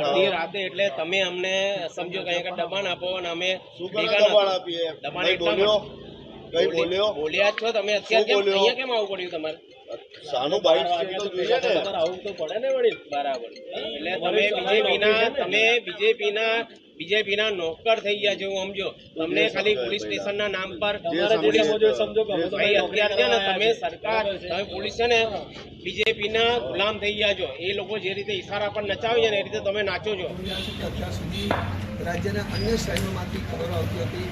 અડધી રાતે એટલે તમે અમને સમજો કે દબાણ આપો અને અમે દબાણ બોલ્યા છો તમે અત્યારે અહીંયા કેમ આવવું પડ્યું તમારે? સાનું બાઈક આવું તો પડે ને વળી. બરાબર. એટલે તમે બીજેપીના નોકર થઈ ગયા છો સમજો. તમને ખાલી પોલીસ સ્ટેશનના નામ પર અત્યારે છે ને તમે સરકાર તમે પોલીસ છે ને બીજેપીના ગુલામ થઈ ગયા છો. એ લોકો જે રીતે ઈશારા પર નચાવે છે ને એ રીતે તમે નાચો છો. અત્યાર સુધી રાજ્યના અન્ય શહેરોમાંથી ખબરો આવતી હતી